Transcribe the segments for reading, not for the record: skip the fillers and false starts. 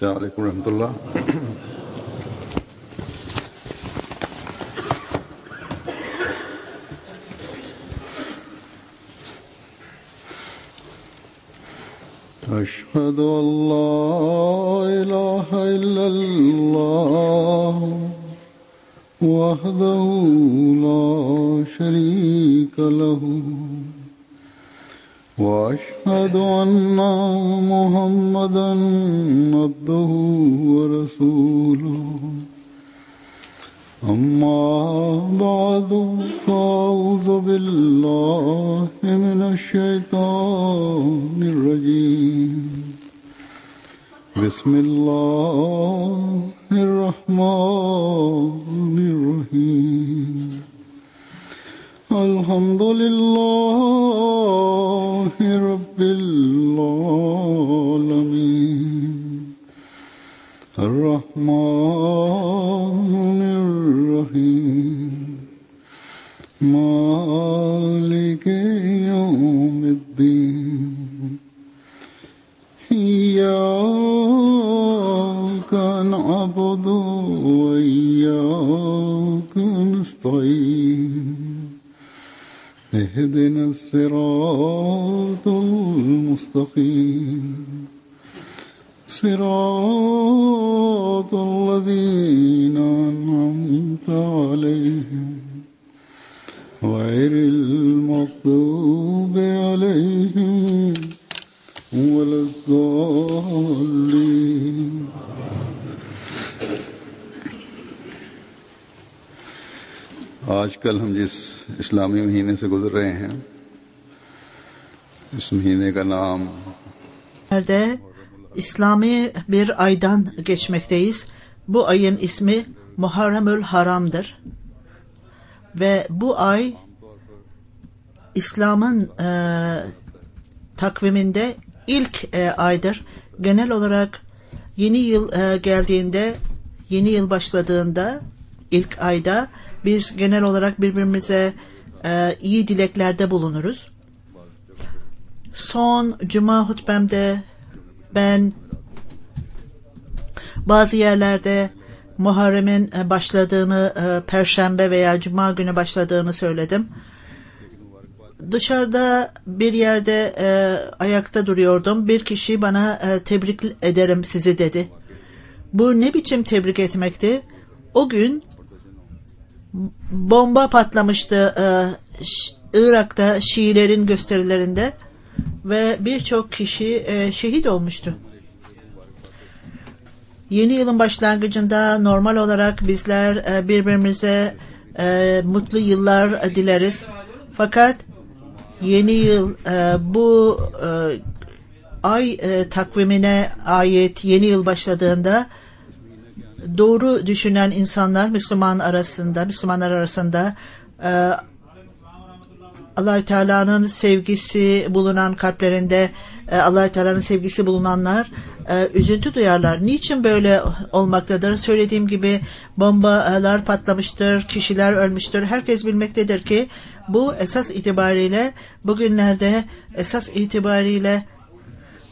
السلام عليكم ورحمة الله. أشهد أن لا إله إلا الله وحده لا شريك له وأشهد أن محمدا عبده ورسوله أما بعد فأعوذ بالله من الشيطان الرجيم بسم الله الرحمن الرحيم الحمد لله رب العالمين الرحمن الرحيم مالك يوم الدين إياك نعبد وإياك نستعين اهدنا الصراط المستقيم صراط الذين أنعمت عليهم غير المغضوب عليهم ولا الضالين. आजकल हम जिस इस्लामी महीने से गुजर रहे हैं इस महीने का नाम İslami bir aydan geçmekteyiz. Bu ayın ismi Muharremül Haram'dır. Ve bu ay İslam'ın takviminde ilk aydır. Genel olarak yeni yıl geldiğinde, yeni yıl başladığında ilk ayda biz genel olarak birbirimize iyi dileklerde bulunuruz. Son cuma hutbemde ben bazı yerlerde Muharrem'in başladığını, Perşembe veya Cuma günü başladığını söyledim. Dışarıda bir yerde ayakta duruyordum. Bir kişi bana tebrik ederim sizi dedi. Bu ne biçim tebrik etmekti? O gün bomba patlamıştı Irak'ta Şiilerin gösterilerinde ve birçok kişi şehit olmuştu. Yeni yılın başlangıcında normal olarak bizler birbirimize mutlu yıllar dileriz. Fakat yeni yıl bu ay takvimine ait yeni yıl başladığında doğru düşünen insanlar Müslümanlar arasında Allah-u Teala'nın sevgisi bulunan kalplerinde Allah-u Teala'nın sevgisi bulunanlar üzüntü duyarlar. Niçin böyle olmaktadır? Söylediğim gibi bombalar patlamıştır, kişiler ölmüştür. Herkes bilmektedir ki bu esas itibariyle bugünlerde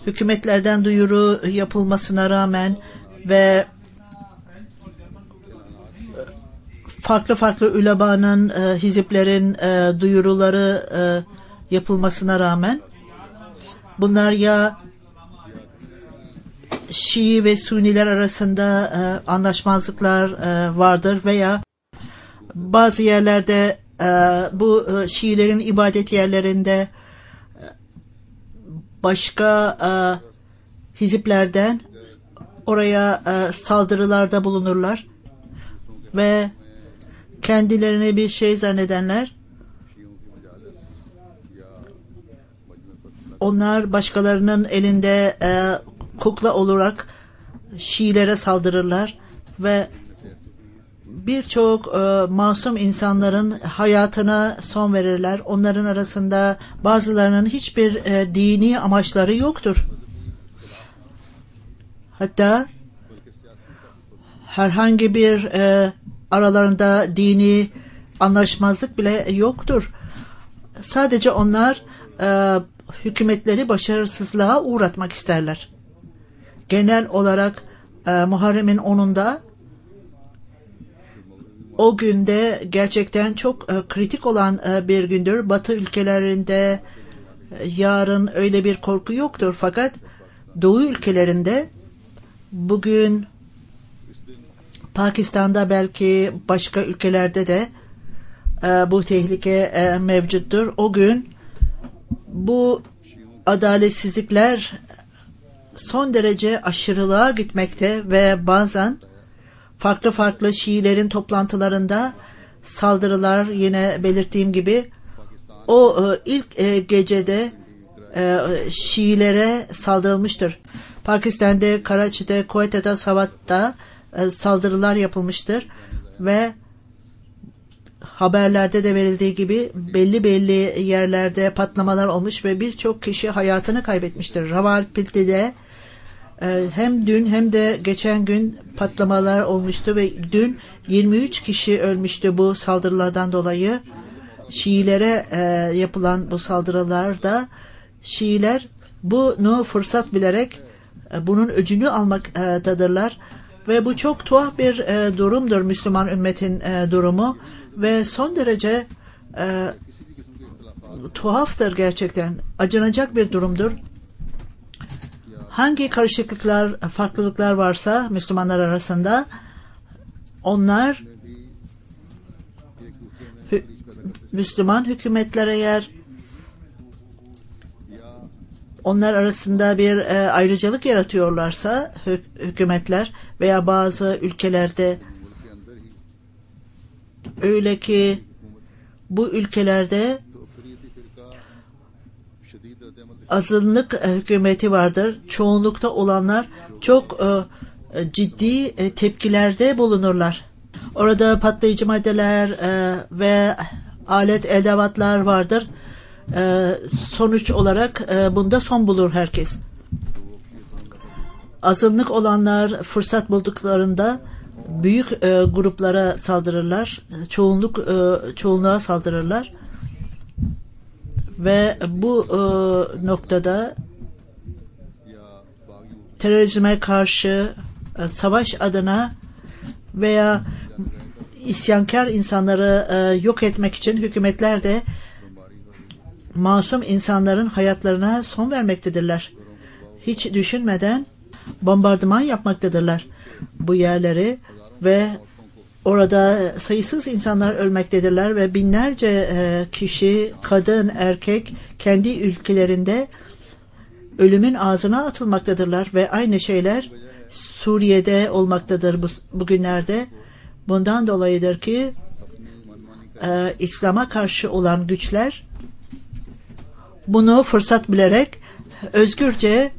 hükümetlerden duyuru yapılmasına rağmen ve farklı ülemanın, hiziplerin duyuruları yapılmasına rağmen bunlar ya Şii ve Sünniler arasında anlaşmazlıklar vardır veya bazı yerlerde bu Şiilerin ibadet yerlerinde başka hiziplerden oraya saldırılarda bulunurlar ve kendilerini bir şey zannedenler onlar başkalarının elinde kukla olarak Şiilere saldırırlar ve birçok masum insanların hayatına son verirler. Onların arasında bazılarının hiçbir dini amaçları yoktur. Hatta herhangi bir aralarında dini anlaşmazlık bile yoktur. Sadece onlar hükümetleri başarısızlığa uğratmak isterler. Genel olarak Muharrem'in 10'unda, o günde gerçekten çok kritik olan bir gündür. Batı ülkelerinde yarın öyle bir korku yoktur. Fakat Doğu ülkelerinde bugün, Pakistan'da, belki başka ülkelerde de bu tehlike mevcuttur. O gün bu adaletsizlikler son derece aşırılığa gitmekte ve bazen farklı Şiilerin toplantılarında saldırılar, yine belirttiğim gibi o ilk gecede Şiilere saldırılmıştır. Pakistan'da, Karachi'de, Kuveyt'te, Savat'ta saldırılar yapılmıştır ve haberlerde de verildiği gibi belli yerlerde patlamalar olmuş ve birçok kişi hayatını kaybetmiştir. Rawalpindi'de hem dün hem de geçen gün patlamalar olmuştu ve dün 23 kişi ölmüştü bu saldırılardan dolayı. Şiilere yapılan bu saldırılarda Şiiler bunu fırsat bilerek bunun öcünü almaktadırlar ve bu çok tuhaf bir durumdur, Müslüman ümmetin durumu ve son derece tuhaftır gerçekten. Acınacak bir durumdur. Hangi karışıklıklar, farklılıklar varsa Müslümanlar arasında, onlar Müslüman hükümetler eğer onlar arasında bir ayrıcalık yaratıyorlarsa, hükümetler veya bazı ülkelerde, öyle ki bu ülkelerde azınlık hükümeti vardır. Çoğunlukta olanlar çok ciddi tepkilerde bulunurlar. Orada patlayıcı maddeler ve alet edevatlar vardır. Sonuç olarak bunda son bulur herkes. Azınlık olanlar fırsat bulduklarında büyük gruplara saldırırlar. Çoğunluğa saldırırlar. Ve bu noktada terörizme karşı savaş adına veya isyankar insanları yok etmek için hükümetler de masum insanların hayatlarına son vermektedirler. Hiç düşünmeden bombardıman yapmaktadırlar bu yerleri ve orada sayısız insanlar ölmektedirler ve binlerce kişi, kadın, erkek kendi ülkelerinde ölümün ağzına atılmaktadırlar ve aynı şeyler Suriye'de olmaktadır bugünlerde. Bundan dolayıdır ki İslam'a karşı olan güçler bunu fırsat bilerek özgürce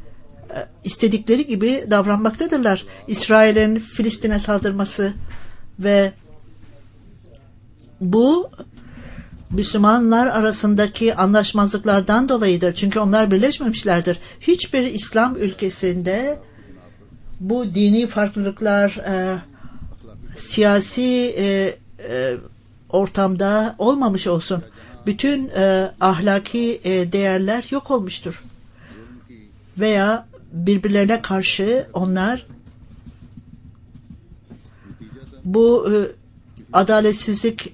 istedikleri gibi davranmaktadırlar. İsrail'in Filistin'e saldırması ve bu Müslümanlar arasındaki anlaşmazlıklardan dolayıdır. Çünkü onlar birleşmemişlerdir. Hiçbir İslam ülkesinde bu dini farklılıklar siyasi ortamda olmamış olsun. Bütün ahlaki değerler yok olmuştur. Veya birbirlerine karşı onlar bu adaletsizlik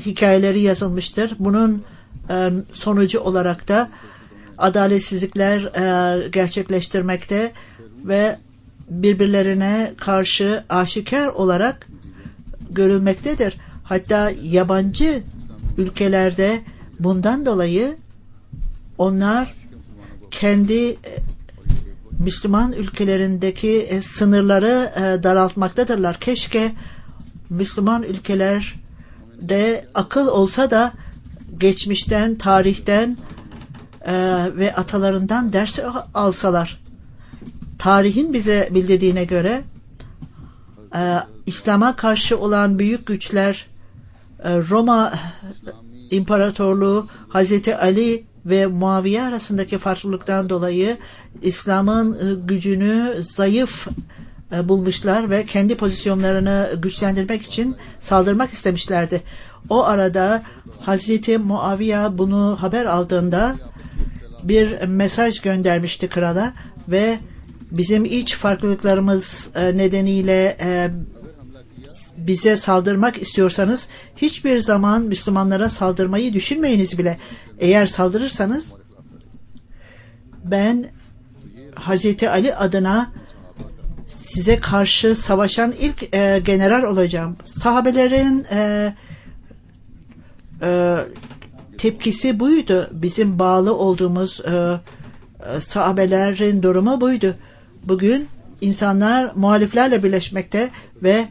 hikayeleri yazılmıştır. Bunun sonucu olarak da adaletsizlikler gerçekleştirmekte ve birbirlerine karşı aşikar olarak görülmektedir. Hatta yabancı ülkelerde bundan dolayı onlar kendi Müslüman ülkelerindeki sınırları daraltmaktadırlar. Keşke Müslüman ülkelerde akıl olsa da geçmişten, tarihten ve atalarından ders alsalar. Tarihin bize bildirdiğine göre İslam'a karşı olan büyük güçler, Roma İmparatorluğu, Hazreti Ali ve Muaviye arasındaki farklılıktan dolayı İslam'ın gücünü zayıf bulmuşlar ve kendi pozisyonlarını güçlendirmek için saldırmak istemişlerdi. O arada Hazreti Muaviye bunu haber aldığında bir mesaj göndermişti krala ve bizim iç farklılıklarımız nedeniyle bize saldırmak istiyorsanız hiçbir zaman Müslümanlara saldırmayı düşünmeyiniz bile. Eğer saldırırsanız ben Hazreti Ali adına size karşı savaşan ilk general olacağım. Sahabelerin tepkisi buydu. Bizim bağlı olduğumuz sahabelerin durumu buydu. Bugün insanlar muhaliflerle birleşmekte ve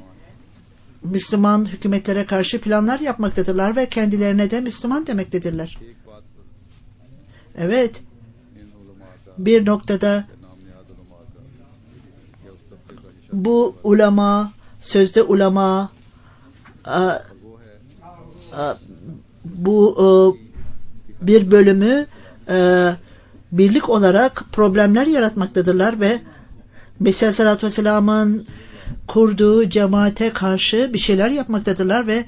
Müslüman hükümetlere karşı planlar yapmaktadırlar ve kendilerine de Müslüman demektedirler. Evet, bir noktada bu ulema, sözde ulema, bu bir bölümü birlik olarak problemler yaratmaktadırlar ve Mesih Aleyhisselatü Vesselam'ın kurduğu cemaate karşı bir şeyler yapmaktadırlar ve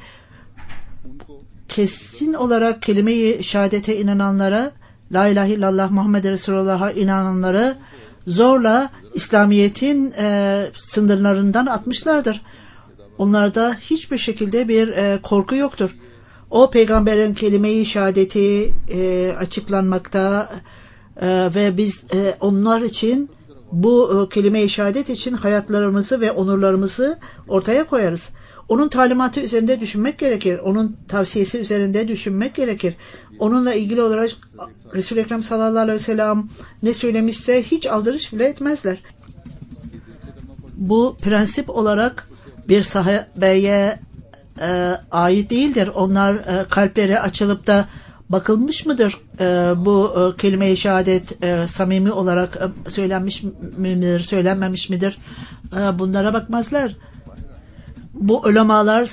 kesin olarak kelime-i şehadete inananlara, La ilahe illallah Muhammed Resulullah'a inananlara zorla İslamiyet'in sınırlarından atmışlardır. Onlarda hiçbir şekilde bir korku yoktur. O peygamberin kelime-i şehadeti açıklanmakta ve biz onlar için bu kelime-i şehadet için hayatlarımızı ve onurlarımızı ortaya koyarız. Onun talimatı üzerinde düşünmek gerekir. Onun tavsiyesi üzerinde düşünmek gerekir. Onunla ilgili olarak Resul-i Ekrem sallallahu aleyhi ve sellem ne söylemişse hiç aldırış bile etmezler. Bu prensip olarak bir sahabeye ait değildir. Onlar kalpleri açılıp da bakılmış mıdır? Bu kelime-i şehadet samimi olarak söylenmiş midir, söylenmemiş midir? Bunlara bakmazlar. Bu ulemalar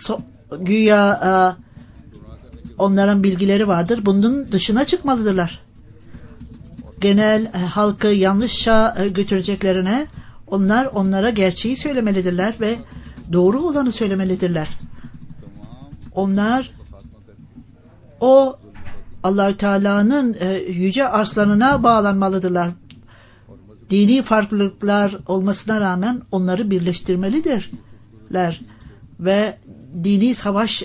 güya onların bilgileri vardır. Bunun dışına çıkmalıdırlar. Genel halkı yanlışça götüreceklerine onlara gerçeği söylemelidirler ve doğru olanı söylemelidirler. Onlar o Allah-u Teala'nın yüce arslanına bağlanmalıdırlar. Dini farklılıklar olmasına rağmen onları birleştirmelidirler ve dini savaş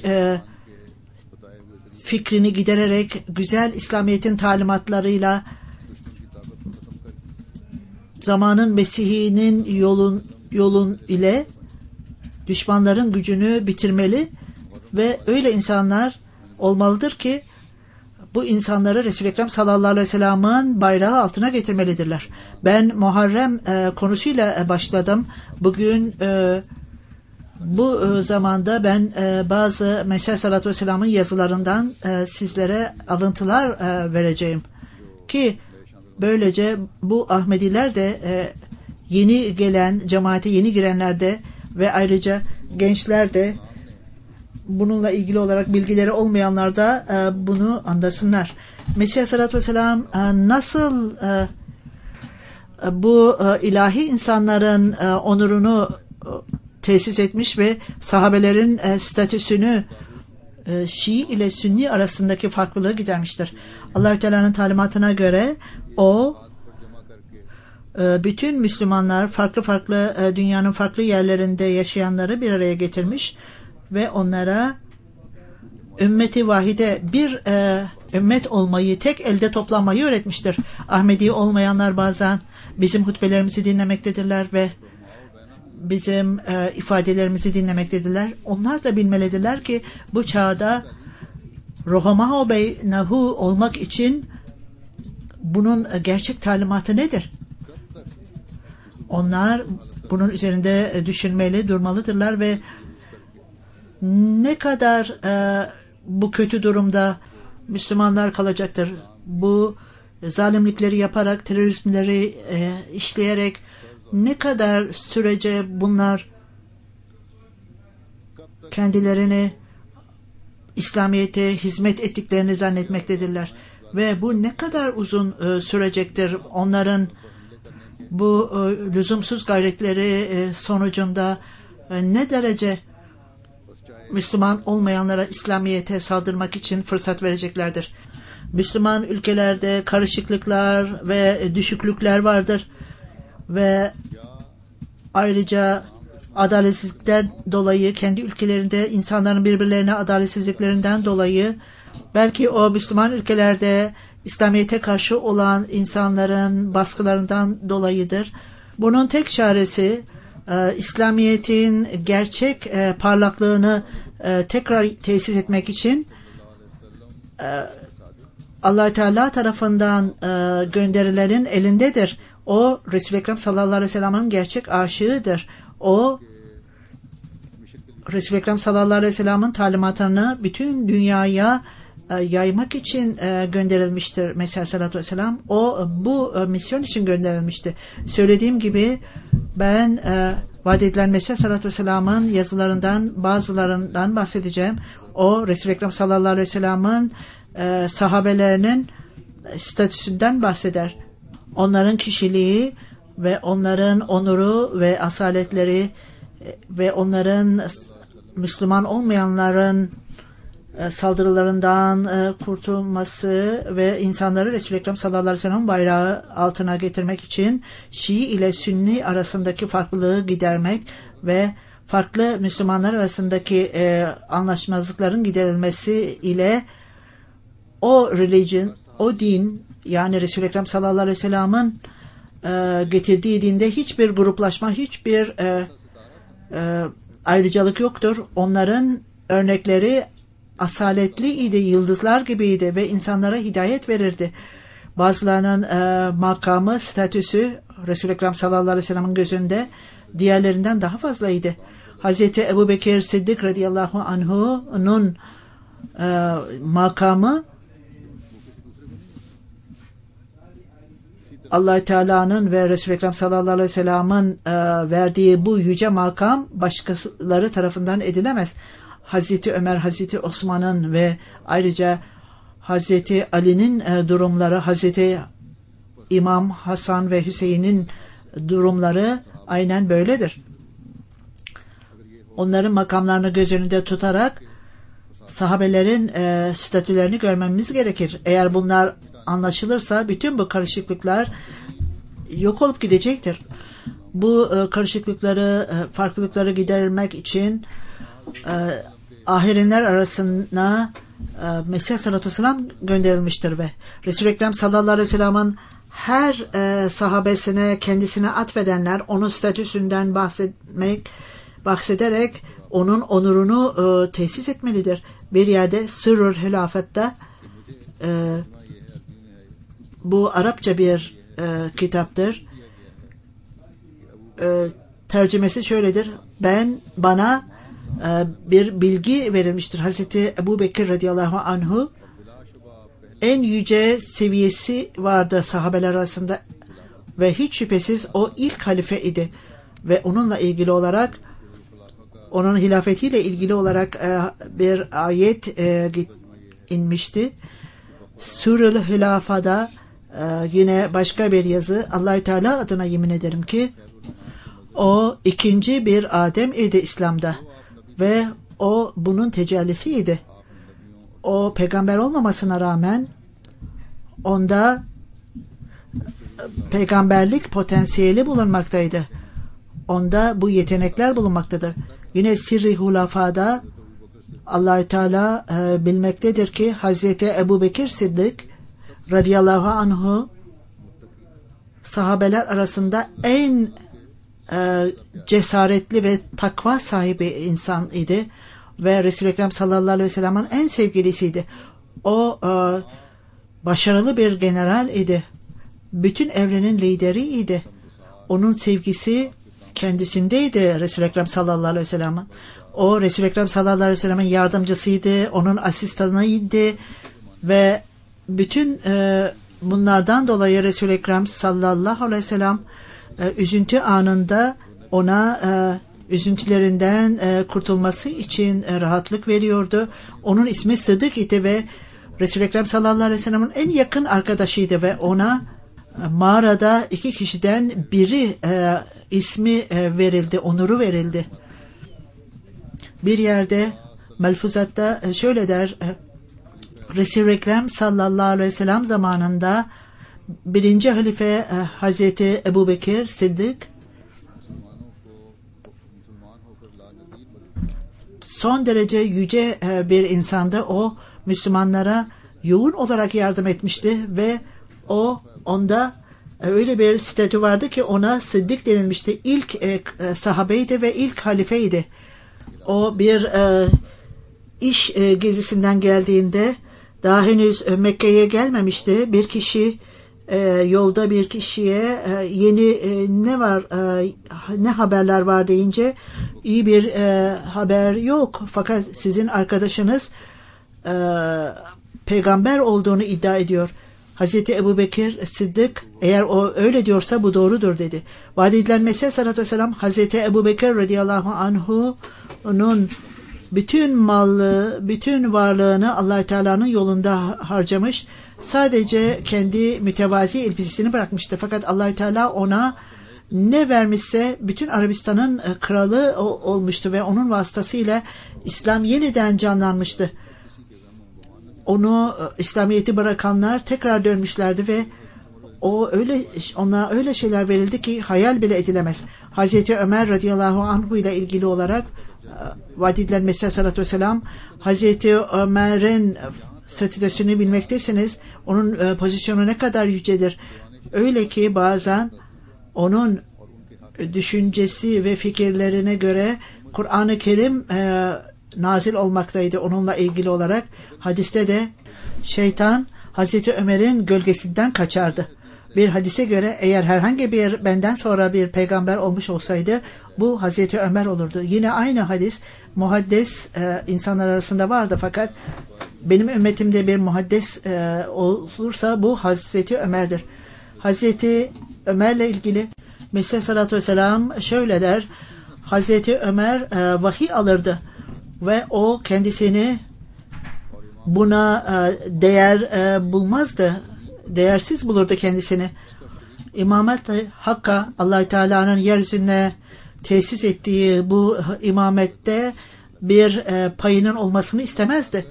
fikrini gidererek güzel İslamiyet'in talimatlarıyla zamanın Mesih'inin yolun ile düşmanların gücünü bitirmeli ve öyle insanlar olmalıdır ki bu insanları Resul-i Ekrem sallallahu aleyhi ve sellem'in bayrağı altına getirmelidirler. Ben Muharrem konusuyla başladım. Bugün bu zamanda ben bazı Mesih Aleyhisselatü Vesselam'ın yazılarından sizlere alıntılar vereceğim. Ki böylece bu Ahmediler de yeni gelen, cemaate yeni girenler de ve ayrıca gençler de bununla ilgili olarak bilgileri olmayanlar da bunu anlasınlar. Mesih Aleyhisselatü Vesselam nasıl bu ilahi insanların onurunu tesis etmiş ve sahabelerin statüsünü Şii ile Sünni arasındaki farklılığı gidermiştir. Allah-u Teala'nın talimatına göre o bütün Müslümanlar farklı dünyanın farklı yerlerinde yaşayanları bir araya getirmiş ve onlara ümmeti vahide bir ümmet olmayı, tek elde toplanmayı öğretmiştir. Ahmedi olmayanlar bazen bizim hutbelerimizi dinlemektedirler ve bizim ifadelerimizi dinlemektedirler. Onlar da bilmelidirler ki bu çağda Rohamaho Beynahu olmak için bunun gerçek talimatı nedir? Onlar bunun üzerinde düşünmeli, durmalıdırlar ve ne kadar bu kötü durumda Müslümanlar kalacaktır? Bu zalimlikleri yaparak, terörizmleri işleyerek ne kadar sürece bunlar kendilerini İslamiyet'e hizmet ettiklerini zannetmektedirler. Ve bu ne kadar uzun sürecektir? Onların bu lüzumsuz gayretleri sonucunda ne derece Müslüman olmayanlara İslamiyet'e saldırmak için fırsat vereceklerdir. Müslüman ülkelerde karışıklıklar ve düşüklükler vardır. ve ayrıca adaletsizlikler dolayı kendi ülkelerinde insanların birbirlerine adaletsizliklerinden dolayı belki o Müslüman ülkelerde İslamiyet'e karşı olan insanların baskılarından dolayıdır. Bunun tek çaresi İslamiyet'in gerçek parlaklığını tekrar tesis etmek için Allah Teala tarafından gönderilerin elindedir. O Resul-i Ekrem sallallahu aleyhi ve sellem'in gerçek aşığıdır. O Resul-i Ekrem sallallahu aleyhi ve sellem'in talimatını bütün dünyaya yaymak için gönderilmiştir. Mesih sallallahu aleyhi ve sellem o bu misyon için gönderilmişti. Söylediğim gibi ben vaat edilen Mesih sallallahu aleyhi ve sellem'in yazılarından bazılarından bahsedeceğim. O Resul-i Ekrem sallallahu aleyhi ve sellem'in sahabelerinin statüsünden bahseder. Onların kişiliği ve onların onuru ve asaletleri ve onların Müslüman olmayanların saldırılarından kurtulması ve insanları Resul-i Ekrem sallallahu aleyhi ve sellem bayrağı altına getirmek için Şii ile Sünni arasındaki farklılığı gidermek ve farklı Müslümanlar arasındaki anlaşmazlıkların giderilmesi ile o religion, o din yani Resul-i Ekrem sallallahu aleyhi ve sellem'in getirdiği dinde hiçbir gruplaşma, hiçbir ayrıcalık yoktur. Onların örnekleri asaletliydi, yıldızlar gibiydi ve insanlara hidayet verirdi. Bazılarının makamı, statüsü Resul-i Ekrem sallallahu aleyhi ve sellem'in gözünde diğerlerinden daha fazlaydı. Hazreti Ebu Bekir Siddik radıyallahu anhu'nun makamı Allah Teala'nın ve Resul-i Ekrem sallallahu aleyhi ve sellem'in verdiği bu yüce makam başkaları tarafından edilemez. Hazreti Ömer, Hazreti Osman'ın ve ayrıca Hazreti Ali'nin durumları, Hazreti İmam Hasan ve Hüseyin'in durumları aynen böyledir. Onların makamlarını göz önünde tutarak sahabelerin statülerini görmemiz gerekir. Eğer bunlar anlaşılırsa bütün bu karışıklıklar yok olup gidecektir. Bu karışıklıkları, farklılıkları gidermek için ahirinler arasına Mesih sallallahu aleyhi ve sellem gönderilmiştir ve Resul-i Ekrem sallallahu aleyhi ve sellem'in her sahabesine kendisine atfedenler onun statüsünden bahsederek onun onurunu tesis etmelidir. Bir yerde Sırrül Hilafet'te bu Arapça bir kitaptır. Tercümesi şöyledir. Bana bir bilgi verilmiştir. Hazreti Ebu Bekir radıyallahu anhu en yüce seviyesi vardı sahabeler arasında ve hiç şüphesiz o ilk halife idi ve onunla ilgili olarak onun hilafetiyle ilgili olarak bir ayet inmişti. Sure-ül Hilafa'da yine başka bir yazı Allah-u Teala adına yemin ederim ki o ikinci bir Adem idi İslam'da ve o bunun tecellisiydi. O peygamber olmamasına rağmen onda peygamberlik potansiyeli bulunmaktaydı. Onda bu yetenekler bulunmaktadır. Yine Sirri Hulafa'da Allah-u Teala bilmektedir ki Hazreti Ebu Bekir Siddik radıyallahu anhu sahabeler arasında en cesaretli ve takva sahibi insan idi ve Resul-i Ekrem sallallahu aleyhi ve sellem'in en sevgilisiydi. O başarılı bir general idi. Bütün evrenin lideri idi. Onun sevgisi kendisindeydi Resul-i Ekrem sallallahu aleyhi ve sellem'in. O Resul-i Ekrem sallallahu aleyhi ve sellem'in yardımcısıydı, onun asistanıydı ve bütün bunlardan dolayı Resul-i Ekrem sallallahu aleyhi ve sellem üzüntü anında ona üzüntülerinden kurtulması için rahatlık veriyordu. Onun ismi Sıddık idi ve Resul-i Ekrem sallallahu aleyhi ve sellem'in en yakın arkadaşıydı ve ona mağarada iki kişiden biri ismi verildi, onuru verildi. Bir yerde Melfuzatta şöyle der, Resul-i Ekrem sallallahu aleyhi ve sellem zamanında birinci halife Hazreti Ebu Bekir Sıddık son derece yüce bir insandı. O Müslümanlara yoğun olarak yardım etmişti ve onda öyle bir statü vardı ki ona Sıddık denilmişti. İlk sahabeydi ve ilk halifeydi. O bir iş gezisinden geldiğinde daha henüz Mekke'ye gelmemişti. Bir kişi yolda bir kişiye yeni ne haberler var deyince iyi bir haber yok. Fakat sizin arkadaşınız peygamber olduğunu iddia ediyor. Hazreti Ebu Bekir Sıddık eğer o öyle diyorsa bu doğrudur dedi. Vaat edilen Mesih sallallahu aleyhi ve sellem Hazreti Ebu Bekir radıyallahu anhu'nun bütün mallı, bütün varlığını Allah-u Teala'nın yolunda harcamış. Sadece kendi mütevazi elbisesini bırakmıştı. Fakat Allah-u Teala ona ne vermişse bütün Arabistan'ın kralı olmuştu ve onun vasıtasıyla İslam yeniden canlanmıştı. Onu İslamiyet'i bırakanlar tekrar dönmüşlerdi ve ona öyle şeyler verildi ki hayal bile edilemez. Hazreti Ömer radıyallahu anhu ile ilgili olarak vaat edilen Mesih sallallahu aleyhi ve sellem Hazreti Ömer'in statüsünü bilmektesiniz. Onun pozisyonu ne kadar yücedir. Öyle ki bazen onun düşüncesi ve fikirlerine göre Kur'an-ı Kerim nazil olmaktaydı onunla ilgili olarak. Hadiste de şeytan Hazreti Ömer'in gölgesinden kaçardı. Bir hadise göre eğer herhangi bir benden sonra bir peygamber olmuş olsaydı bu Hazreti Ömer olurdu. Yine aynı hadis muhaddes insanlar arasında vardı fakat benim ümmetimde bir muhaddes olursa bu Hazreti Ömer'dir. Hazreti Ömer'le ilgili Mesih sallallahu aleyhi ve sellem şöyle der. Hazreti Ömer vahiy alırdı ve o kendisini buna değer bulmazdı. Değersiz bulurdu kendisini. İmamet Hakk'a Allah-u Teala'nın yeryüzüne tesis ettiği bu imamette bir payının olmasını istemezdi.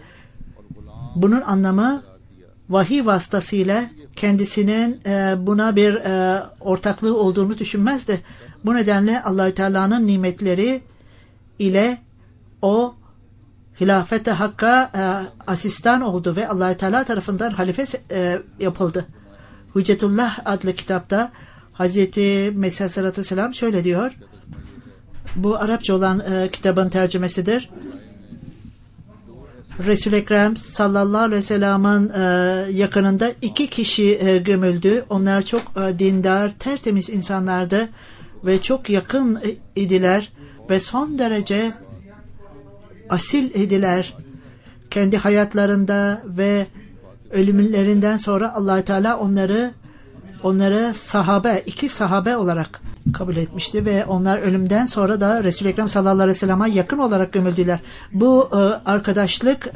Bunun anlamı vahiy vasıtasıyla kendisinin buna bir ortaklığı olduğunu düşünmezdi. Bu nedenle Allah-u Teala'nın nimetleri ile o hilafet-i Hakk'a asistan oldu ve Allah-u Teala tarafından halife yapıldı. Hüccetullah adlı kitapta Hazreti Mesih sallallahu aleyhi ve sellem şöyle diyor. Bu Arapça olan kitabın tercümesidir. Resul-i Ekrem sallallahu aleyhi ve sellem'in yakınında 2 kişi gömüldü. Onlar çok dindar, tertemiz insanlardı ve çok yakın idiler ve son derece asil idiler. Kendi hayatlarında ve ölümlerinden sonra Allah-u Teala onları sahabe, 2 sahabe olarak kabul etmişti ve onlar ölümden sonra da Resul-i Ekrem sallallahu aleyhi ve sellem'e yakın olarak gömüldüler. Bu arkadaşlık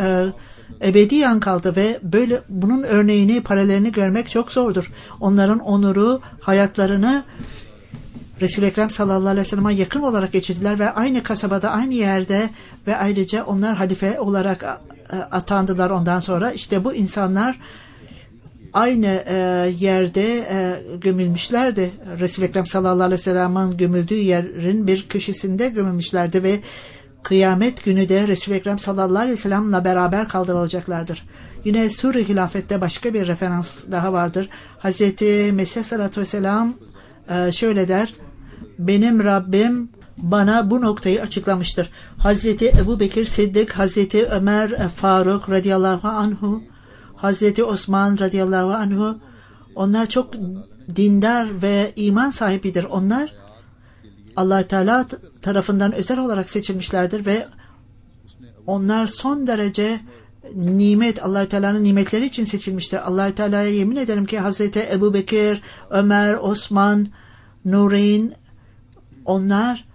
ebediyen kaldı ve böyle bunun örneğini, paralelini görmek çok zordur. Onların onuru, hayatlarını Resul-i Ekrem sallallahu aleyhi ve sellem'e yakın olarak geçirdiler ve aynı kasabada, aynı yerde ve ayrıca onlar halife olarak atandılar ondan sonra. İşte bu insanlar aynı yerde gömülmüşlerdi. Resul-i Ekrem sallallahu aleyhi ve sellem'in gömüldüğü yerin bir köşesinde gömülmüşlerdi ve kıyamet günü de Resul-i Ekrem sallallahu aleyhi ve sellem'le beraber kaldırılacaklardır. Yine Sur-i Hilafet'te başka bir referans daha vardır. Hazreti Mesih sallallahu aleyhi ve sellem şöyle der. Benim Rabbim bana bu noktayı açıklamıştır. Hazreti Ebu Bekir Sıddık, Hazreti Ömer Faruk radıyallahu anhu, Hazreti Osman radıyallahu anhu, onlar çok dindar ve iman sahibidir. Onlar Allah-u Teala tarafından özel olarak seçilmişlerdir ve onlar son derece nimet, Allah-u Teala'nın nimetleri için seçilmiştir. Allah-u Teala'ya yemin ederim ki Hazreti Ebu Bekir, Ömer, Osman, Nureyn, onlar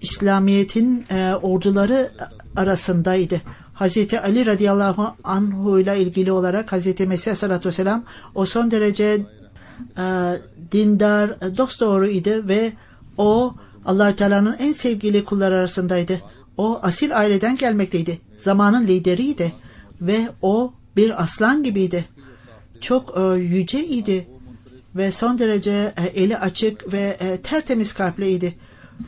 İslamiyet'in orduları arasındaydı. Hazreti Ali radıyallahu anhu ile ilgili olarak Hazreti Mesih sallallahu aleyhi ve sellem o son derece dindar, dosdoğru idi ve o Allah-u Teala'nın en sevgili kulları arasındaydı. O asil aileden gelmekteydi. Zamanın lideriydi ve o bir aslan gibiydi. çok yüce idi ve son derece eli açık ve tertemiz kalpliydi.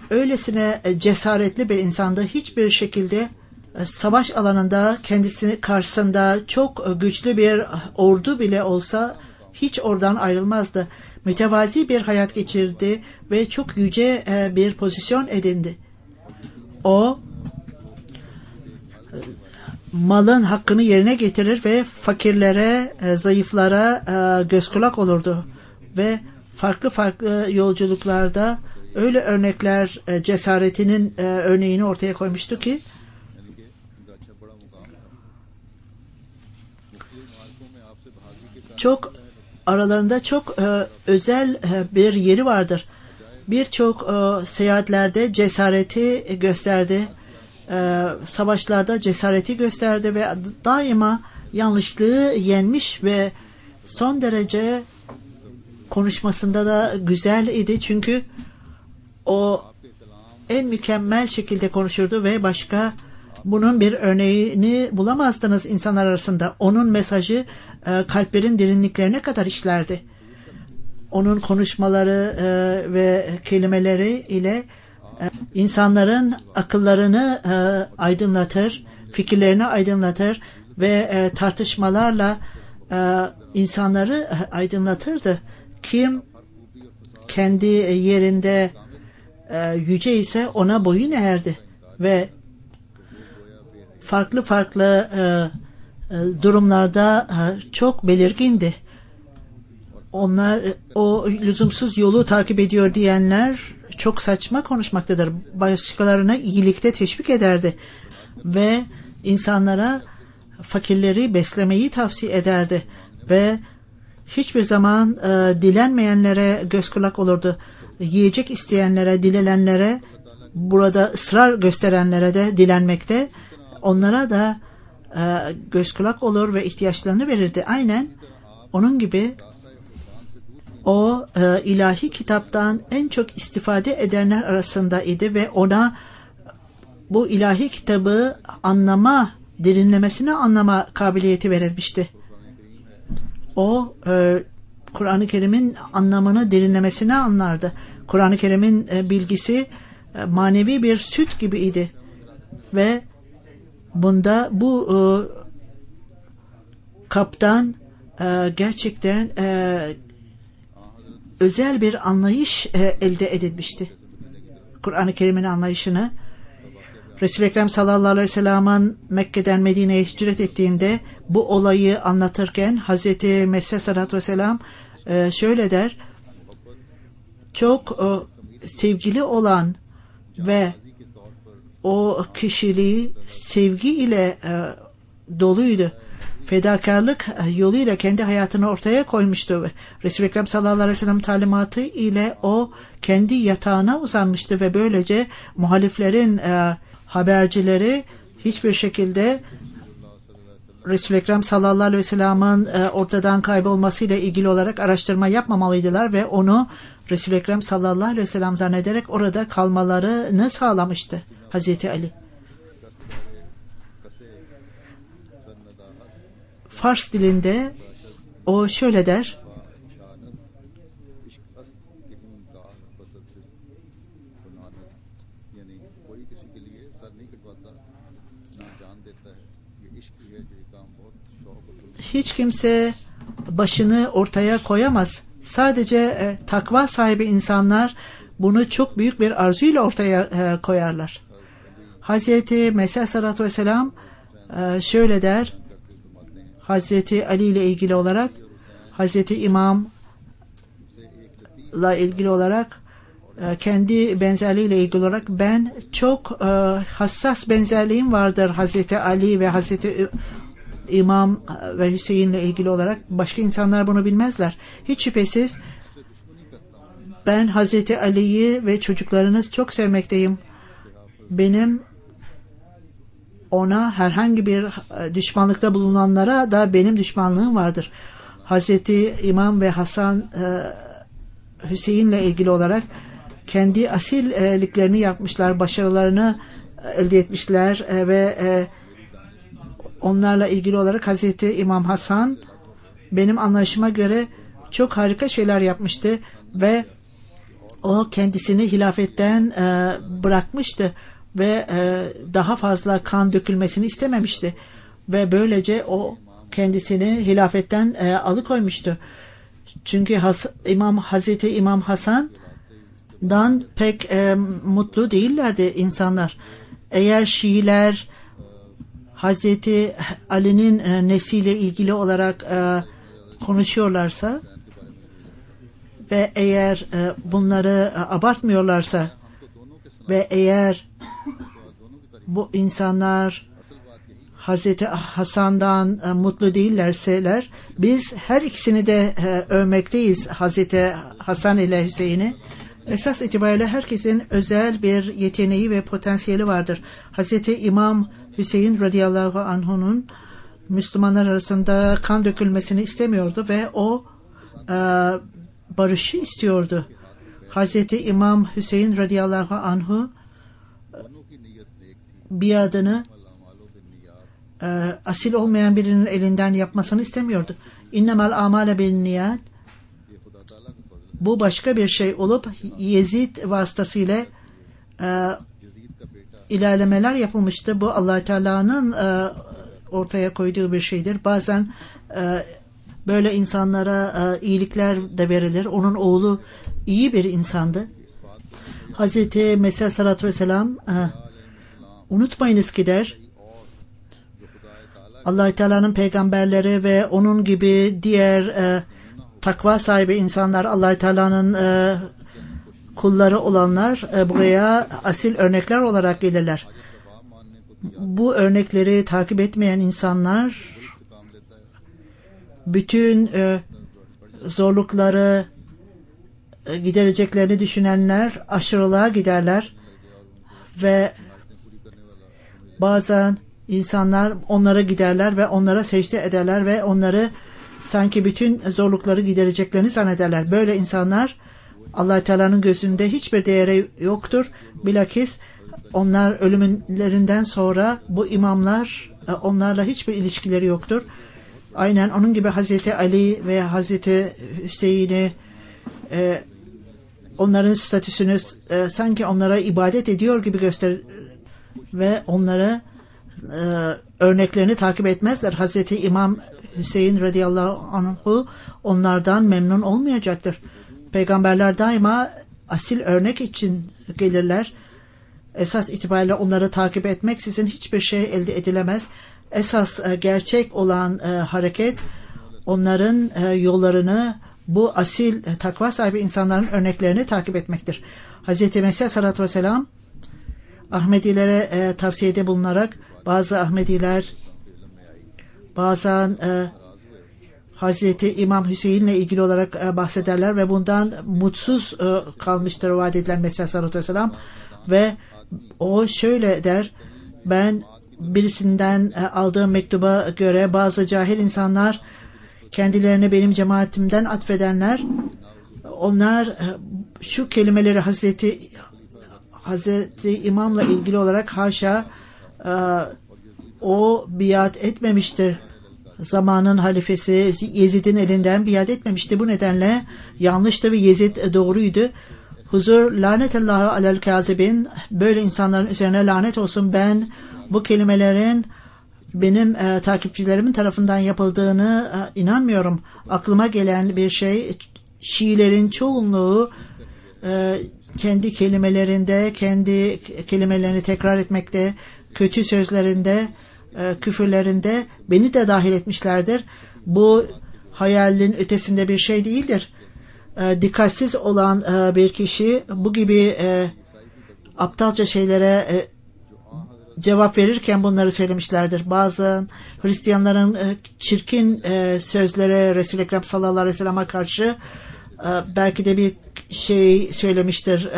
Öylesine cesaretli bir insandı. Hiçbir şekilde savaş alanında kendisi karşısında çok güçlü bir ordu bile olsa hiç oradan ayrılmazdı. Mütevazi bir hayat geçirdi ve çok yüce bir pozisyon edindi. O malın hakkını yerine getirir ve fakirlere, zayıflara göz kulak olurdu. Ve farklı farklı yolculuklarda öyle örnekler cesaretinin örneğini ortaya koymuştu ki çok aralarında çok özel bir yeri vardır. Birçok seyahatlerde cesareti gösterdi. Savaşlarda cesareti gösterdi ve daima yanlışlığı yenmiş ve son derece konuşmasında da güzel idi. Çünkü o en mükemmel şekilde konuşurdu ve başka bunun bir örneğini bulamazdınız insanlar arasında. Onun mesajı kalplerin derinliklerine kadar işlerdi. Onun konuşmaları ve kelimeleri ile insanların akıllarını aydınlatır, fikirlerini aydınlatır ve tartışmalarla insanları aydınlatırdı. Kim kendi yerinde yüce ise ona boyun eğerdi ve farklı farklı durumlarda çok belirgindi. Onlar o lüzumsuz yolu takip ediyor diyenler çok saçma konuşmaktadır. Başkalarına iyilikte teşvik ederdi ve insanlara fakirleri beslemeyi tavsiye ederdi ve hiçbir zaman dilenmeyenlere göz kulak olurdu. Yiyecek isteyenlere, dilenenlere, burada ısrar gösterenlere de dilenmekte, onlara da göz kulak olur ve ihtiyaçlarını verirdi. Aynen onun gibi o ilahi kitaptan en çok istifade edenler arasındaydı ve ona bu ilahi kitabı anlama, derinlemesine anlama kabiliyeti verilmişti. O Kur'an-ı Kerim'in anlamını derinlemesine anlardı. Kur'an-ı Kerim'in bilgisi manevi bir süt gibiydi ve bunda bu kaptan gerçekten özel bir anlayış elde edilmişti. Kur'an-ı Kerim'in anlayışını Resul-i Ekrem sallallahu aleyhi ve sellem'in Mekke'den Medine'ye hicret ettiğinde bu olayı anlatırken Hazreti Mesih sallallahu aleyhi ve sellem şöyle der: çok sevgili olan ve o kişiliği sevgi ile doluydu. Fedakarlık yoluyla kendi hayatını ortaya koymuştu. Resul-i Ekrem sallallahu aleyhi ve sellem talimatı ile o kendi yatağına uzanmıştı ve böylece muhaliflerin habercileri hiçbir şekilde Resul-i Ekrem sallallahu aleyhi ve sellem'in ortadan kaybolmasıyla ilgili olarak araştırma yapmamalıydılar ve onu Resul-i Ekrem sallallahu aleyhi ve sellem zannederek orada kalmalarını sağlamıştı Hazreti Ali. Fars dilinde o şöyle der: hiç kimse başını ortaya koyamaz. Sadece takva sahibi insanlar bunu çok büyük bir arzuyla ortaya koyarlar. Hazreti Mesih sallallahu aleyhi ve sellem şöyle der Hazreti Ali ile ilgili olarak, Hazreti İmam'la ilgili olarak, kendi benzerliğiyle ilgili olarak, ben çok hassas benzerliğim vardır Hazreti Ali ve Hazreti İmam ve Hüseyin'le ilgili olarak. Başka insanlar bunu bilmezler. Hiç şüphesiz ben Hazreti Ali'yi ve çocuklarını çok sevmekteyim. Benim ona herhangi bir düşmanlıkta bulunanlara da benim düşmanlığım vardır. Hazreti İmam ve Hasan Hüseyin'le ilgili olarak kendi asilliklerini yapmışlar, başarılarını elde etmişler ve onlarla ilgili olarak Hazreti İmam Hasan benim anlayışıma göre çok harika şeyler yapmıştı ve o kendisini hilafetten bırakmıştı ve daha fazla kan dökülmesini istememişti ve böylece o kendisini hilafetten alıkoymuştu. Çünkü Hazreti İmam Hasan'dan pek mutlu değillerdi insanlar. Eğer Şiiler Hazreti Ali'nin nesliyle ilgili olarak konuşuyorlarsa ve eğer bunları abartmıyorlarsa ve eğer bu insanlar Hazreti Hasan'dan mutlu değillerseler, biz her ikisini de övmekteyiz, Hazreti Hasan ile Hüseyin'i. Esas itibariyle herkesin özel bir yeteneği ve potansiyeli vardır. Hazreti İmam Hüseyin radıyallahu anh'un Müslümanlar arasında kan dökülmesini istemiyordu ve o barışı istiyordu. Hazreti İmam Hüseyin radıyallahu anh'u biadını asil olmayan birinin elinden yapmasını istemiyordu. İnnemel amale bin niyat, bu başka bir şey olup Yezid vasıtasıyla ilerlemeler yapılmıştı. Bu Allah Teala'nın ortaya koyduğu bir şeydir. Bazen böyle insanlara iyilikler de verilir. Onun oğlu iyi bir insandı. Hazreti Mesih Aleyhisselatü Vesselam unutmayınız ki der, Allah Teala'nın peygamberleri ve onun gibi diğer takva sahibi insanlar, Allah Teala'nın kulları olanlar buraya asil örnekler olarak gelirler. Bu örnekleri takip etmeyen insanlar bütün zorlukları gidereceklerini düşünenler aşırılığa giderler ve bazen insanlar onlara giderler ve onlara secde ederler ve onları sanki bütün zorlukları gidereceklerini zannederler. Böyle insanlar Allah Teala'nın gözünde hiçbir değeri yoktur. Bilakis onlar ölümlerinden sonra bu imamlar onlarla hiçbir ilişkileri yoktur. Aynen onun gibi Hazreti Ali ve Hazreti Hüseyin'i onların statüsünü sanki onlara ibadet ediyor gibi gösterir ve onları örneklerini takip etmezler. Hazreti İmam Hüseyin radıyallahu anhu onlardan memnun olmayacaktır. Peygamberler daima asil örnek için gelirler. Esas itibariyle onları takip etmek sizin hiçbir şey elde edilemez. Esas gerçek olan hareket onların yollarını, bu asil takva sahibi insanların örneklerini takip etmektir. Hz. Mesih Aleyhisselatü Vesselam Ahmedilere tavsiyede bulunarak bazı Ahmediler bazen Hazreti İmam Hüseyin'le ilgili olarak bahsederler ve bundan mutsuz kalmıştır vaat edilen Mesih Aleyhisselatü Vesselam ve o şöyle der, ben birisinden aldığım mektuba göre bazı cahil insanlar kendilerini benim cemaatimden atfedenler, onlar şu kelimeleri Hazreti İmam'la ilgili olarak haşa o biat etmemiştir. Zamanın halifesi Yezid'in elinden biat etmemişti. Bu nedenle yanlıştı ve Yezid doğruydu. Huzur lanetallahu alel kazibin, böyle insanların üzerine lanet olsun, ben bu kelimelerin benim takipçilerimin tarafından yapıldığını inanmıyorum. Aklıma gelen bir şey, Şiilerin çoğunluğu kendi kelimelerinde, kendi kelimelerini tekrar etmekte, kötü sözlerinde, küfürlerinde beni de dahil etmişlerdir. Bu hayalin ötesinde bir şey değildir. Dikkatsiz olan bir kişi bu gibi aptalca şeylere cevap verirken bunları söylemişlerdir. Bazı Hristiyanların çirkin sözlere Resul-i Ekrem sallallahu aleyhi ve sellem'e karşı belki de bir şey söylemiştir.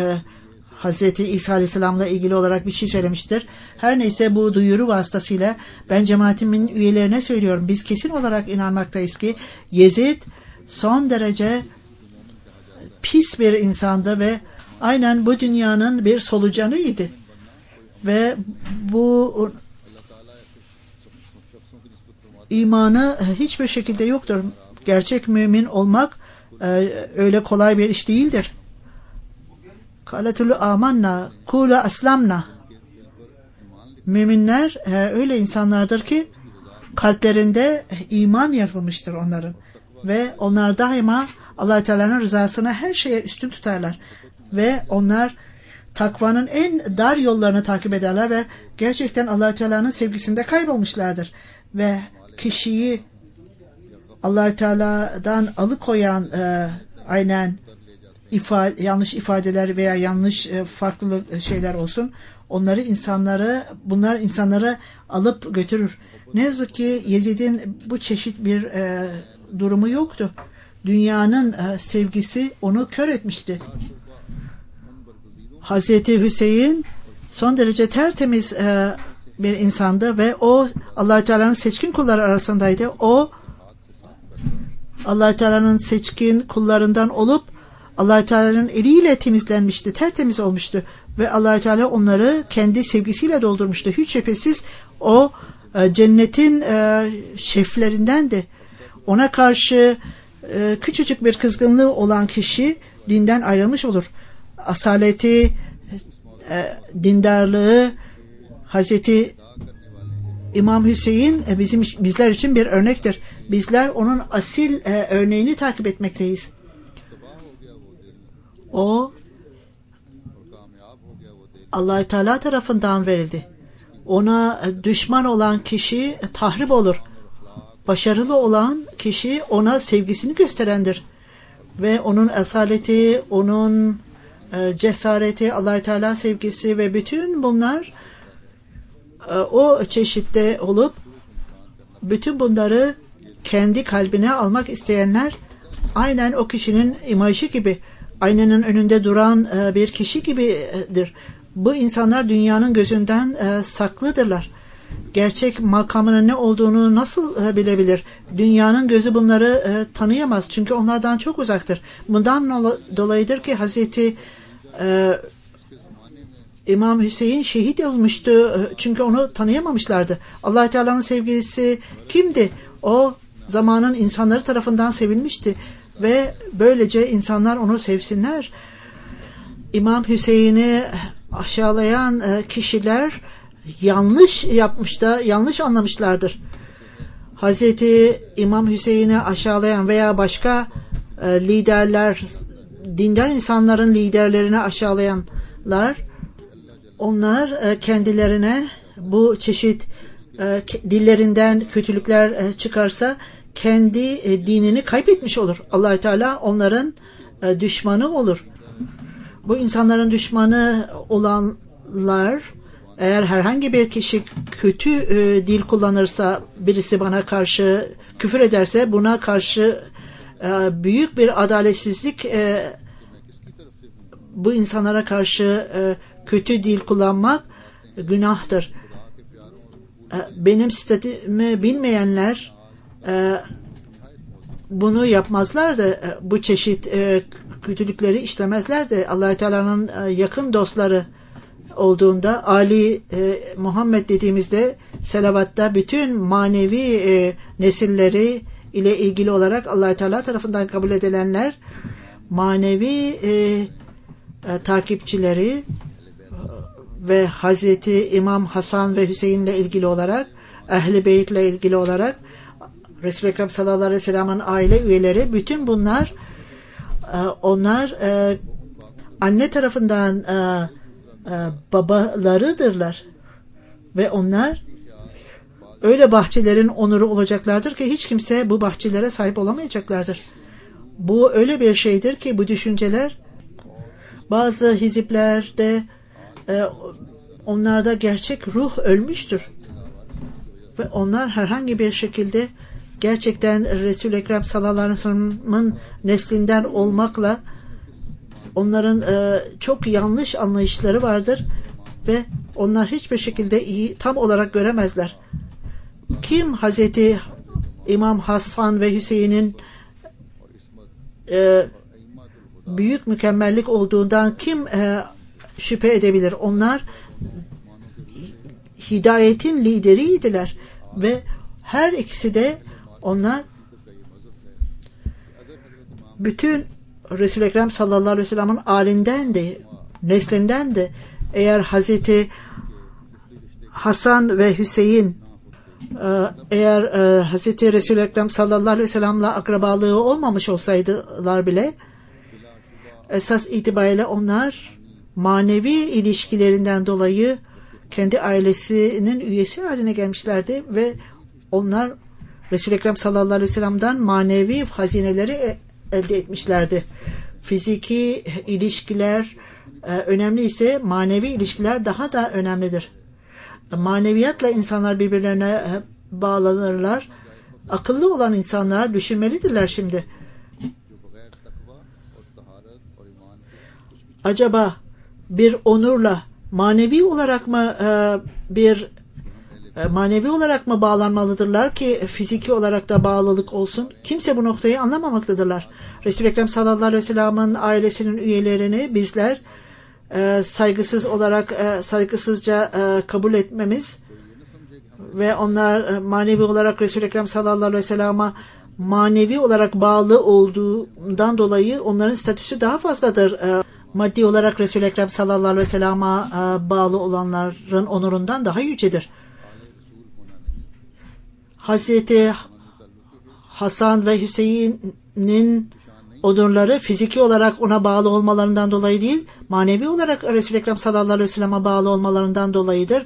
Hazreti İsa Aleyhisselam'la ilgili olarak bir şey söylemiştir. Her neyse, bu duyuru vasıtasıyla ben cemaatimin üyelerine söylüyorum. Biz kesin olarak inanmaktayız ki Yezid son derece pis bir insandı ve aynen bu dünyanın bir solucanıydı. Ve bu imanı hiçbir şekilde yoktur. Gerçek mümin olmak öyle kolay bir iş değildir. Kaletulü amanna, kulu aslamna. Müminler öyle insanlardır ki kalplerinde iman yazılmıştır onların. Ve onlar daima Allah-u Teala'nın rızasına her şeye üstün tutarlar. Ve onlar takvanın en dar yollarını takip ederler ve gerçekten Allah-u Teala'nın sevgisinde kaybolmuşlardır. Ve kişiyi Allah-u Teala'dan alıkoyan aynen yanlış ifadeler veya yanlış farklı şeyler olsun, bunlar insanları alıp götürür. Ne yazık ki Yezid'in bu çeşit bir durumu yoktu. Dünyanın sevgisi onu kör etmişti. Hazreti Hüseyin son derece tertemiz bir insandı ve o Allah-u Teala'nın seçkin kulları arasındaydı. O Allah-u Teala'nın seçkin kullarından olup Allah-u Teala'nın eliyle temizlenmişti, tertemiz olmuştu ve Allah-u Teala onları kendi sevgisiyle doldurmuştu. Hiç şüphesiz o cennetin şeflerindendi. Ona karşı küçücük bir kızgınlığı olan kişi dinden ayrılmış olur. Asaleti, dindarlığı, Hazreti İmam Hüseyin bizler için bir örnektir. Bizler onun asil örneğini takip etmekteyiz. O Allah-u Teala tarafından verildi. Ona düşman olan kişi tahrip olur. Başarılı olan kişi ona sevgisini gösterendir. Ve onun asaleti, onun cesareti, Allah-u Teala sevgisi ve bütün bunlar o çeşitte olup bütün bunları kendi kalbine almak isteyenler aynen o kişinin imajı gibi, aynanın önünde duran bir kişi gibidir. Bu insanlar dünyanın gözünden saklıdırlar. Gerçek makamının ne olduğunu nasıl bilebilir? Dünyanın gözü bunları tanıyamaz. Çünkü onlardan çok uzaktır. Bundan dolayıdır ki Hazreti İmam Hüseyin şehit olmuştu. Çünkü onu tanıyamamışlardı. Allah-u Teala'nın sevgilisi kimdi? O zamanın insanları tarafından sevilmişti. Ve böylece insanlar onu sevsinler. İmam Hüseyin'i aşağılayan kişiler yanlış anlamışlardır. Hazreti İmam Hüseyin'i aşağılayan veya başka liderler, dindar insanların liderlerini aşağılayanlar, onlar kendilerine bu çeşit dillerinden kötülükler çıkarsa kendi dinini kaybetmiş olur. Allah-u Teala onların düşmanı olur. Bu insanların düşmanı olanlar, eğer herhangi bir kişi kötü dil kullanırsa, birisi bana karşı küfür ederse, buna karşı büyük bir adaletsizlik, bu insanlara karşı kötü dil kullanmak günahtır. Benim statümü bilmeyenler bunu yapmazlardı. Bu çeşit kötülükleri işlemezlerdi. Allah-u Teala'nın yakın dostları olduğunda, Ali Muhammed dediğimizde selavatta bütün manevi nesilleri ile ilgili olarak Allah-u Teala tarafından kabul edilenler, manevi takipçileri ve Hazreti İmam Hasan ve Hüseyin ile ilgili olarak, Ehl-i Beyt ile ilgili olarak, Resul-i Ekrem sallallahu aleyhi ve sellem'in aile üyeleri, bütün bunlar onlar anne tarafından babalarıdırlar ve onlar öyle bahçelerin onuru olacaklardır ki hiç kimse bu bahçelere sahip olamayacaklardır. Bu öyle bir şeydir ki bu düşünceler bazı hiziplerde onlarda gerçek ruh ölmüştür ve onlar herhangi bir şekilde gerçekten Resul-i Ekrem sallallahu aleyhi ve sellem'in neslinden olmakla onların çok yanlış anlayışları vardır ve onlar hiçbir şekilde iyi tam olarak göremezler. Kim Hazreti İmam Hasan ve Hüseyin'in büyük mükemmellik olduğundan kim şüphe edebilir? Onlar hidayetin lideriydiler ve her ikisi de onlar bütün Resul-i Ekrem sallallahu aleyhi ve sellem'in âlindendi, neslindendi. Eğer Hazreti Hasan ve Hüseyin eğer Hazreti Resul-i Ekrem sallallahu aleyhi ve sellem'le akrabalığı olmamış olsaydılar bile esas itibariyle onlar manevi ilişkilerinden dolayı kendi ailesinin üyesi haline gelmişlerdi ve onlar Resul-i Ekrem sallallahu aleyhi ve sellem'den manevi hazineleri elde etmişlerdi. Fiziki ilişkiler önemli ise manevi ilişkiler daha da önemlidir. Maneviyatla insanlar birbirlerine bağlanırlar. Akıllı olan insanlar düşünmelidirler şimdi. Acaba bir onurla manevi olarak mı bağlanmalıdırlar ki fiziki olarak da bağlılık olsun? Kimse bu noktayı anlamamaktadırlar. Resul-i Ekrem sallallahu aleyhi ve sellem'in ailesinin üyelerini bizler saygısızca kabul etmemiz ve onlar manevi olarak Resul-i Ekrem sallallahu aleyhi ve sellem'e manevi olarak bağlı olduğundan dolayı onların statüsü daha fazladır. Maddi olarak Resul-i Ekrem sallallahu aleyhi ve sellem'e bağlı olanların onurundan daha yücedir. Hazreti Hasan ve Hüseyin'in onurları fiziki olarak ona bağlı olmalarından dolayı değil, manevi olarak Resul-i Ekrem sallallahu aleyhi ve sellem'e bağlı olmalarından dolayıdır.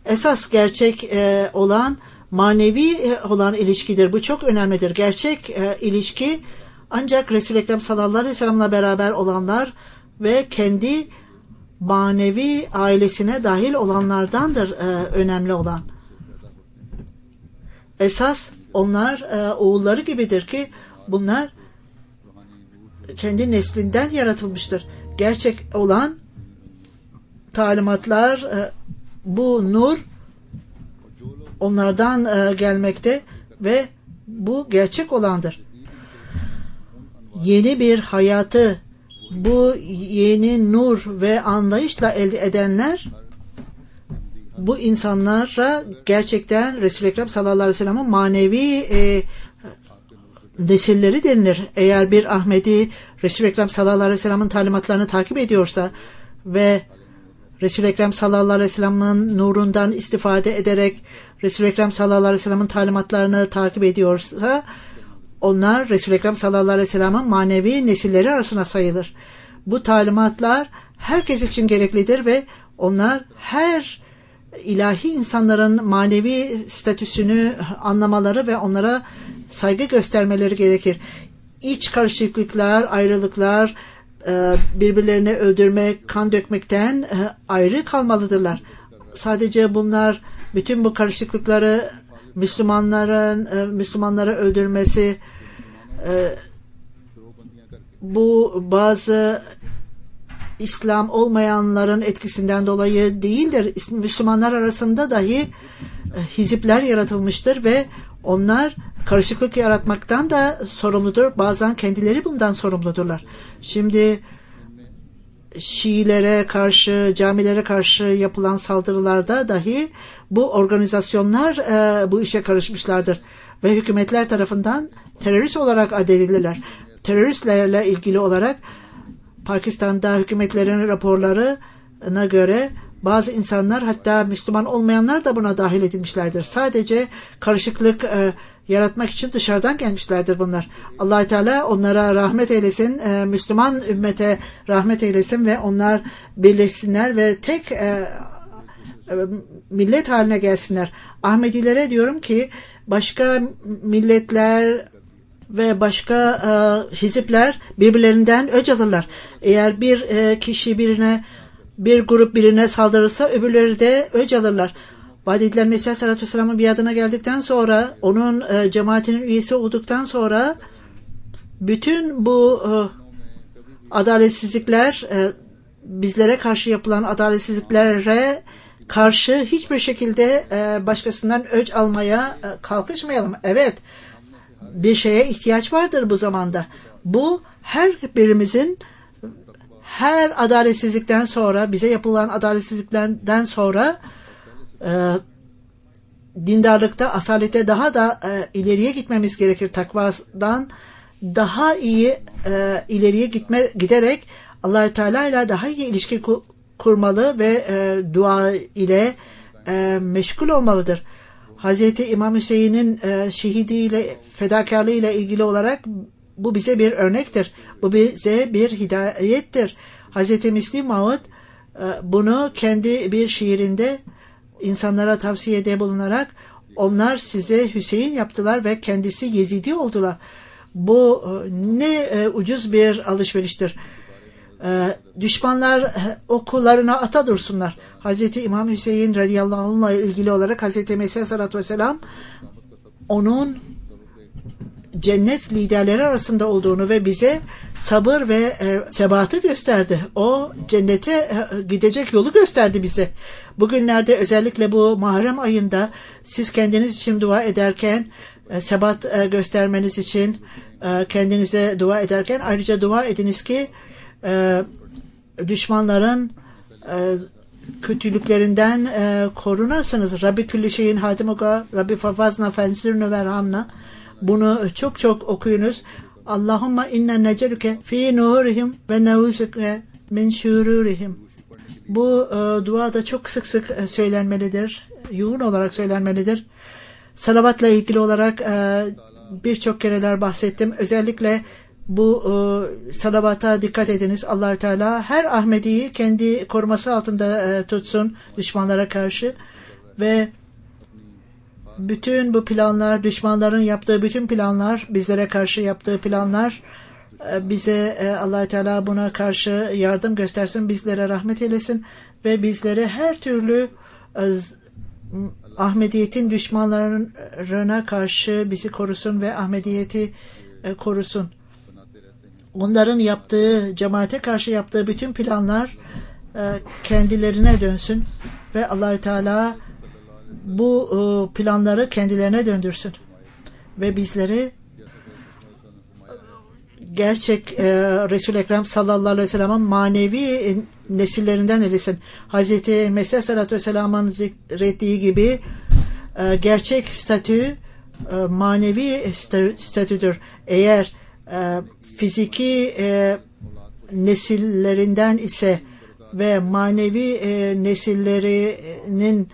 Esas gerçek olan manevi olan ilişkidir. Bu çok önemlidir. Gerçek ilişki ancak Resul-i Ekrem sallallahu aleyhi ve sellem'le beraber olanlar ve kendi manevi ailesine dahil olanlardandır önemli olan. Esas onlar oğulları gibidir ki bunlar kendi neslinden yaratılmıştır. Gerçek olan talimatlar, bu nur onlardan gelmekte ve bu gerçek olandır. Yeni bir hayatı bu yeni nur ve anlayışla elde edenler, bu insanlara gerçekten Resul-i Ekrem sallallahu aleyhi ve sellem'in manevi nesilleri denilir. Eğer bir Ahmedi Resul-i Ekrem sallallahu aleyhi ve sellem'in talimatlarını takip ediyorsa ve Resul-i Ekrem sallallahu aleyhi ve sellem'in nurundan istifade ederek Resul-i Ekrem sallallahu aleyhi ve sellem'in talimatlarını takip ediyorsa onlar Resul-i Ekrem sallallahu aleyhi ve sellem'in manevi nesilleri arasına sayılır. Bu talimatlar herkes için gereklidir ve onlar her ilahi insanların manevi statüsünü anlamaları ve onlara saygı göstermeleri gerekir. İç karışıklıklar, ayrılıklar, birbirlerini öldürmek, kan dökmekten ayrı kalmalıdırlar. Sadece bunlar, bütün bu karışıklıkları Müslümanları öldürmesi, bu bazı İslam olmayanların etkisinden dolayı değildir. Müslümanlar arasında dahi hizipler yaratılmıştır ve onlar karışıklık yaratmaktan da sorumludur. Bazen kendileri bundan sorumludurlar. Şimdi Şiilere karşı, camilere karşı yapılan saldırılarda dahi bu organizasyonlar bu işe karışmışlardır. Ve hükümetler tarafından terörist olarak addedilirler. Teröristlerle ilgili olarak Pakistan'da hükümetlerin raporlarına göre bazı insanlar, hatta Müslüman olmayanlar da buna dahil edilmişlerdir. Sadece karışıklık yaratmak için dışarıdan gelmişlerdir bunlar. Allah-u Teala onlara rahmet eylesin, Müslüman ümmete rahmet eylesin ve onlar birleşsinler ve tek millet haline gelsinler. Ahmedilere diyorum ki başka milletler ve başka hizipler birbirlerinden öc alırlar. Eğer bir kişi bir grup birine saldırırsa öbürleri de öc alırlar. Vaat edilen Mesih Aleyhisselatü Vesselam'ın biadına geldikten sonra, onun cemaatinin üyesi olduktan sonra bütün bu adaletsizlikler, bizlere karşı yapılan adaletsizliklere karşı hiçbir şekilde başkasından öc almaya kalkışmayalım. Evet, bir şeye ihtiyaç vardır bu zamanda. Bu her birimizin her adaletsizlikten sonra, bize yapılan adaletsizliklerden sonra dindarlıkta, asalete daha da ileriye gitmemiz gerekir. Takvadan daha iyi ileriye giderek Allah-u Teala ile daha iyi ilişki kurmalı ve dua ile meşgul olmalıdır. Hazreti İmam Hüseyin'in şehidiyle, fedakarlığıyla ilgili olarak bu bize bir örnektir. Bu bize bir hidayettir. Hazreti Müslim Maud bunu kendi bir şiirinde insanlara tavsiyede bulunarak onlar size Hüseyin yaptılar ve kendisi Yezidi oldular. Bu ne ucuz bir alışveriştir. Düşmanlar okullarına ata dursunlar. Hazreti İmam Hüseyin radıyallahu anh'la ilgili olarak Hazreti Mesih aleyhissalatü vesselam onun cennet liderleri arasında olduğunu ve bize sabır ve sebatı gösterdi. O cennete gidecek yolu gösterdi bize. Bugünlerde özellikle bu Muharrem ayında siz kendiniz için dua ederken sebat göstermeniz için kendinize dua ederken ayrıca dua ediniz ki düşmanların kötülüklerinden korunarsınız. Rabbi külli şeyin hadimuka, Rabbi fafazna fensirnu verhamna. Bunu çok çok okuyunuz. Allahumma inna neceluke fi nurihim ve neuzuke min şururihim. Bu dua da çok sık sık söylenmelidir. Yoğun olarak söylenmelidir. Salavatla ilgili olarak birçok kereler bahsettim. Özellikle bu salavata dikkat ediniz. Allah-u Teala her Ahmedi'yi kendi koruması altında tutsun düşmanlara karşı ve bütün bu planlar, düşmanların yaptığı bütün planlar, bizlere karşı yaptığı planlar bize Allah-u Teala buna karşı yardım göstersin, bizlere rahmet eylesin ve bizleri her türlü Ahmediyet'in düşmanlarına karşı bizi korusun ve Ahmediyet'i korusun. Onların yaptığı, cemaate karşı yaptığı bütün planlar kendilerine dönsün ve Allah-u Teala bu planları kendilerine döndürsün ve bizleri gerçek Resul-i Ekrem sallallahu aleyhi ve sellem'in manevi nesillerinden eylesin. Hazreti Mesih sallallahu aleyhi ve sellem'in zikrettiği gibi gerçek statü manevi statüdür. Eğer fiziki nesillerinden ise ve manevi nesillerinin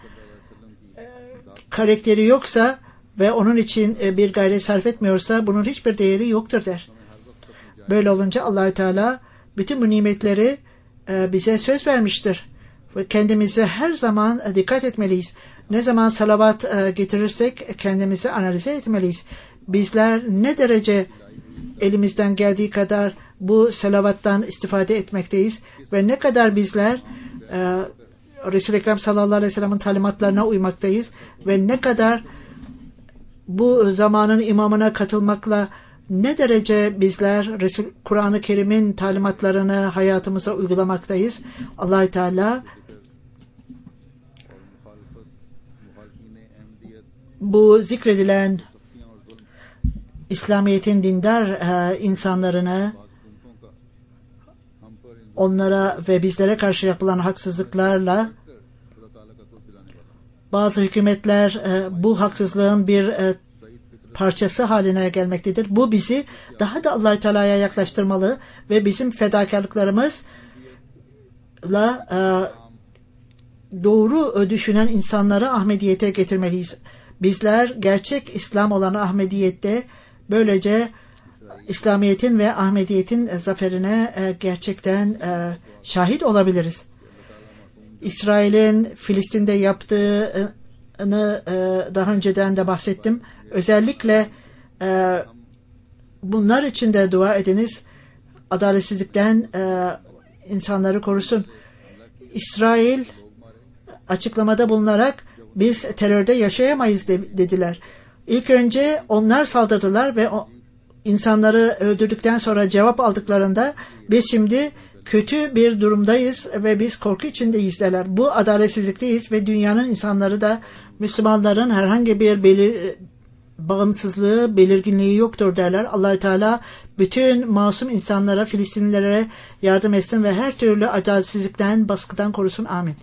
karakteri yoksa ve onun için bir gayret sarf etmiyorsa bunun hiçbir değeri yoktur der. Böyle olunca Allah-u Teala bütün bu nimetleri bize söz vermiştir. Ve kendimize her zaman dikkat etmeliyiz. Ne zaman salavat getirirsek kendimizi analize etmeliyiz. Bizler ne derece elimizden geldiği kadar bu salavattan istifade etmekteyiz ve ne kadar bizler Resul-i Ekrem sallallahu aleyhi ve sellem'in talimatlarına uymaktayız ve ne kadar bu zamanın imamına katılmakla ne derece bizler Kur'an-ı Kerim'in talimatlarını hayatımıza uygulamaktayız. Allah-u Teala bu zikredilen İslamiyet'in dindar insanlarını onlara ve bizlere karşı yapılan haksızlıklarla bazı hükümetler bu haksızlığın bir parçası haline gelmektedir. Bu bizi daha da Allah-u Teala'ya yaklaştırmalı ve bizim fedakarlıklarımızla doğru düşünen insanları Ahmediyet'e getirmeliyiz. Bizler gerçek İslam olan Ahmediyet'te böylece İslamiyet'in ve Ahmediyet'in zaferine gerçekten şahit olabiliriz. İsrail'in Filistin'de yaptığını daha önceden de bahsettim. Özellikle bunlar için de dua ediniz. Adaletsizlikten insanları korusun. İsrail açıklamada bulunarak biz terörde yaşayamayız dediler. İlk önce onlar saldırdılar ve insanları öldürdükten sonra cevap aldıklarında biz şimdi kötü bir durumdayız ve biz korku içindeyiz derler. Bu adaletsizlikteyiz ve dünyanın insanları da Müslümanların herhangi bir bağımsızlığı, belirginliği yoktur derler. Allah-u Teala bütün masum insanlara, Filistinlilere yardım etsin ve her türlü adaletsizlikten, baskıdan korusun. Amin.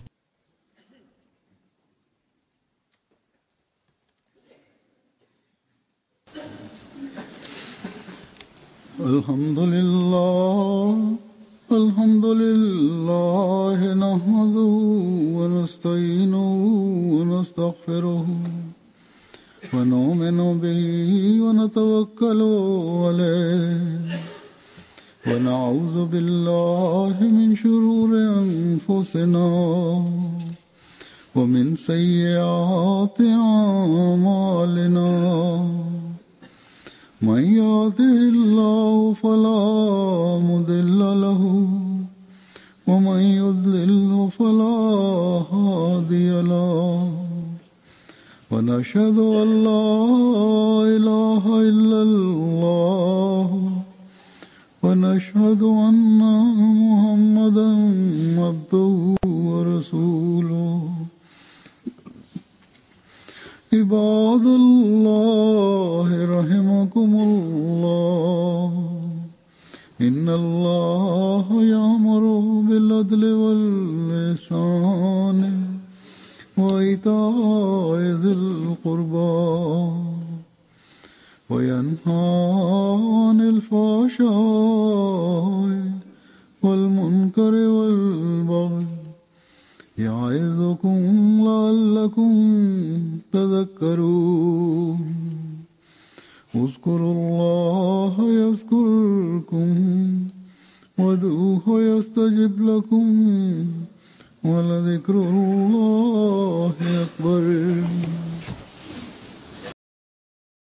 الحمد لله نحمده ونستعينه ونستغفره ونؤمن به ونتوكل عليه ونعوذ بالله من شرور أنفسنا ومن سيئات أعمالنا من يهده الله فلا مضل له ومن يضلل فلا هادي له ونشهد أن لا إله إلا الله ونشهد أن محمدا عبده ورسوله عباد الله رحمكم الله إن الله يأمر بالعدل والإحسان وإيتاء ذي القربى وينهى عن الفحشاء والمنكر والبغي يعظكم لعلكم تذكرون اذكروا الله يذكركم وادعوه يستجب لكم ولذكر الله أكبر